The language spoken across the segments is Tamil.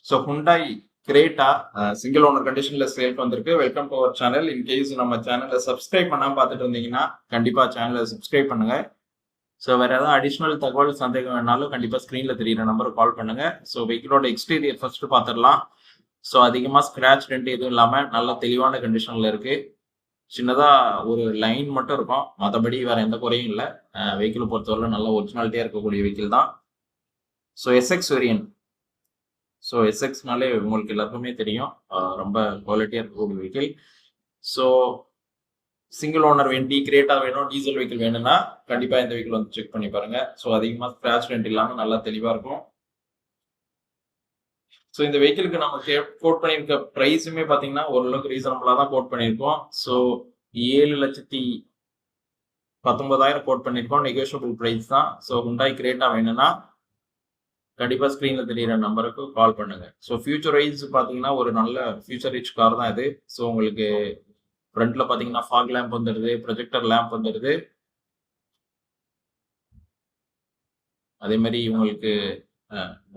So Hyundai Creta single owner கண்டிஷன்ல சேல்க்கு வந்திருக்கு. Welcome to our channel. In case நம்ம சேனலை சப்ஸ்கிரைப் பண்ணாம பார்த்துட்டு இருந்தீங்கன்னா கண்டிப்பா சேனலை சப்ஸ்கிரைப் பண்ணுங்க. ஸோ வேற ஏதாவது அடிஷ்னல் தகவல் சந்தேகம் வேணாலும் கண்டிப்பா ஸ்கிரீன்ல தெரியுற நம்பருக்கு கால் பண்ணுங்க. ஸோ வெஹிக்கிளோட எக்ஸ்டீரியர் ஃபர்ஸ்ட் பார்த்துடலாம். ஸோ அதிகமா ஸ்கிராச் டென்ட் எதுவும் இல்லாம நல்ல தெளிவான கண்டிஷன்ல இருக்கு. சின்னதா ஒரு லைன் மட்டும் இருக்கும், மற்றபடி வேற எந்த குறையும் இல்லை. வெஹிக்கிள் பொறுத்தவரை நல்ல ஒரிஜினாலிட்டியா இருக்கக்கூடிய வெஹிக்கிள் தான். So SX variant. ஸோ எஸ்எக்ஸ்னாலே உங்களுக்கு எல்லாருக்குமே தெரியும், ரொம்ப குவாலிட்டியாக இருக்கக்கூடிய வெஹிக்கிள். ஸோ சிங்கிள் ஓனர் வண்டி கிரேட்டா வேணும், டீசல் வெஹிக்கிள் வேணும்னா கண்டிப்பாக இந்த வெஹிக்கிள் வந்து செக் பண்ணி பாருங்க. ஸோ அதிகமாக ஸ்கிராச் டென்ட் இல்லாமல் நல்லா தெளிவாக இருக்கும். ஸோ இந்த வெஹிக்கிளுக்கு நம்ம கோட் பண்ணியிருக்க ப்ரைஸுமே பார்த்தீங்கன்னா ஓரளவுக்கு ரீசனபிளாக தான் கோட் பண்ணியிருக்கோம். ஸோ 7,19,000 கோட் பண்ணியிருக்கோம். நெகோஷியபிள் ப்ரைஸ் தான். ஸோ ஹுண்டாய் கிரேட்டா வேணும்னா கண்டிப்பா ஸ்கிரீன்ல தெரியுற நம்பருக்கு கால் பண்ணுங்க. ஸோ ஃபியூச்சர் வைஸ் பாத்தீங்கன்னா ஒரு நல்ல ஃபியூச்சர் ரிச் கார் தான் இது. ஸோ உங்களுக்கு ஃப்ரண்ட்ல பாத்தீங்கன்னா ஃபாக் லேம்ப் வந்துடுது, ப்ரொஜெக்டர் லேம்ப் வந்துடுது. அதே மாதிரி உங்களுக்கு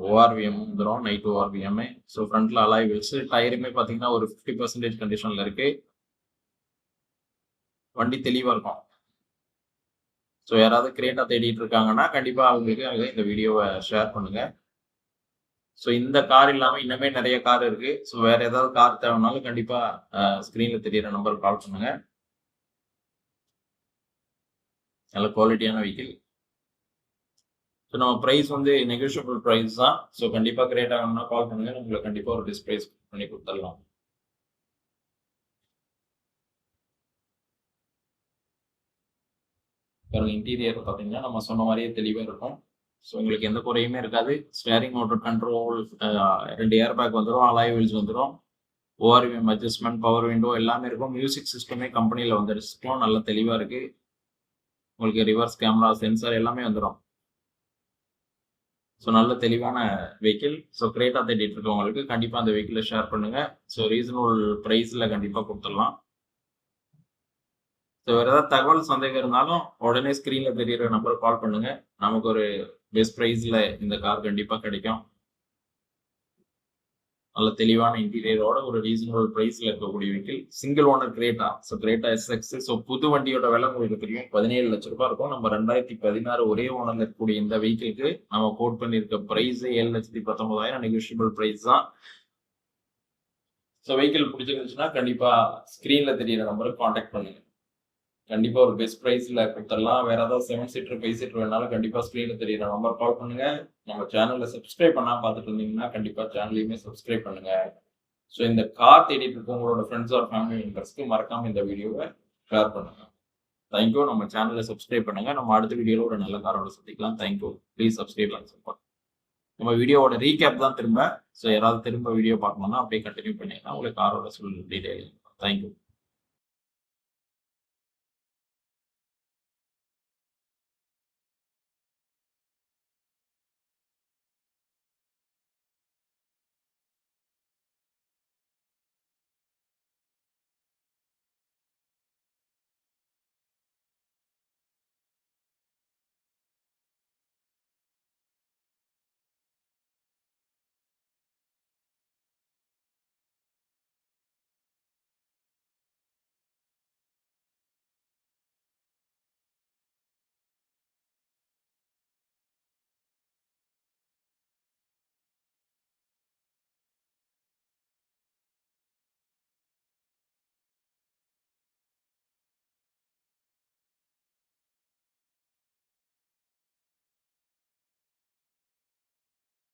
ஓஆர்விஎம் வந்துடும், நைட் ஓஆர்விஎம். ஸோ ஃப்ரண்ட்ல அலாய் வீல்ஸ், டயருமே பாத்தீங்கன்னா ஒரு 50% கண்டிஷன்ல இருக்கு. வண்டி தெளிவா இருக்கும். ஸோ யாராவது கிரேட்டா தேடிட்டு இருக்காங்கன்னா கண்டிப்பா அவங்களுக்கு இந்த வீடியோவை ஷேர் பண்ணுங்க. ஸோ இந்த கார் இல்லாமல் இன்னுமே நிறைய கார் இருக்கு. ஸோ வேற ஏதாவது கார் தேவைனாலும் கண்டிப்பா ஸ்கிரீன்ல தெரியுற நம்பருக்கு கால் பண்ணுங்க. நல்ல குவாலிட்டியான வெஹிக்கிள். ஸோ நம்ம ப்ரைஸ் வந்து நெகோஷியபிள் ப்ரைஸ் தான். ஸோ கண்டிப்பா கிரேட் ஆகணும்னா கால் பண்ணுங்க, உங்களுக்கு கண்டிப்பா ஒரு பெஸ்ட் ப்ரைஸ் பண்ணி கொடுத்துடலாம். இன்டீரியர் பார்த்தீங்கன்னா நம்ம சொன்ன மாதிரியே தெளிவாக இருக்கும். ஸோ உங்களுக்கு எந்த குறையுமே இருக்காது. Steering motor control, 2 air bag வந்துடும், அலாய் வீல்ஸ் வந்துடும், ஓஆர்விஎம் அட்ஜஸ்ட்மெண்ட், பவர் விண்டோ எல்லாமே இருக்கும். மியூசிக் சிஸ்டமே கம்பெனியில் வந்துடும், நல்லா தெளிவாக இருக்கு. உங்களுக்கு ரிவர்ஸ் கேமரா, சென்சார் எல்லாமே வந்துடும். ஸோ நல்ல தெளிவான வெஹிக்கிள். ஸோ கிரேட்டா தேடிட்டு இருக்கவங்களுக்கு கண்டிப்பாக அந்த வெஹிக்கிளை ஷேர் பண்ணுங்க. ஸோ ரீசனபிள் ப்ரைஸில் கண்டிப்பாக கொடுத்துடலாம். ஸோ வேறு ஏதாவது தகவல் சந்தேகம் இருந்தாலும் உடனே ஸ்க்ரீனில் தெரியுற நம்பருக்கு கால் பண்ணுங்க. நமக்கு ஒரு பெஸ்ட் ப்ரைஸில் இந்த கார் கண்டிப்பாக கிடைக்கும். நல்ல தெளிவான இன்டீரியரோட ஒரு ரீசனபிள் ப்ரைஸில் இருக்கக்கூடிய vehicle. Single owner Creta. So Creta SX. So புது வண்டியோட விலை உங்களுக்கு தெரியும், 17 லட்ச ரூபாய் இருக்கும். நம்ம 2016 ஒரே ஓனர்ல இருக்கக்கூடிய இந்த வெஹிக்கிளுக்கு நம்ம கோட் பண்ணியிருக்க ப்ரைஸ் 7,19,000 நெகோஷியபிள் ப்ரைஸ் தான். ஸோ வெஹிக்கிள் பிடிச்சிருந்துச்சுன்னா கண்டிப்பா ஸ்க்ரீன்ல தெரியுற நம்பருக்கு கான்டாக்ட் பண்ணுங்க. கண்டிப்பா ஒரு பெஸ்ட் ப்ரைஸ்ல கொடுத்துடலாம். வேற ஏதாவது 7 சீட்டர் 5 சீட்டர் வேணாலும் கண்டிப்பா ஸ்க்ரீன்ல தெரியுற நம்பர் கால் பண்ணுங்க. நம்ம சேனல்ல சப்ஸ்கிரைப் பண்ணாம பார்த்துட்டு இருந்தீங்கன்னா கண்டிப்பா சேனலையுமே சப்ஸ்கிரைப் பண்ணுங்க. ஸோ இந்த கார் தேடிட்டு இருக்க உங்களோட ஃப்ரெண்ட்ஸ் ஆர் ஃபேமிலி மெம்பர்ஸ்க்கு மறக்காம இந்த வீடியோவை ஷேர் பண்ணுங்க. தேங்க்யூ. நம்ம சேனலை சப்ஸ்கிரைப் பண்ணுங்க. நம்ம அடுத்த வீடியோல ஒரு நல்ல காரோட சந்திக்கலாம். Thank you. Please subscribe and support. நம்ம வீடியோவோட ரீகேப் தான் திரும்ப. ஸோ யாராவது திரும்ப வீடியோ பார்க்கணும்னா அப்படியே கண்டினியூ பண்ணிங்கன்னா உங்களுக்கு காரோட ஃபுல் டீடைல். தேங்க்யூ.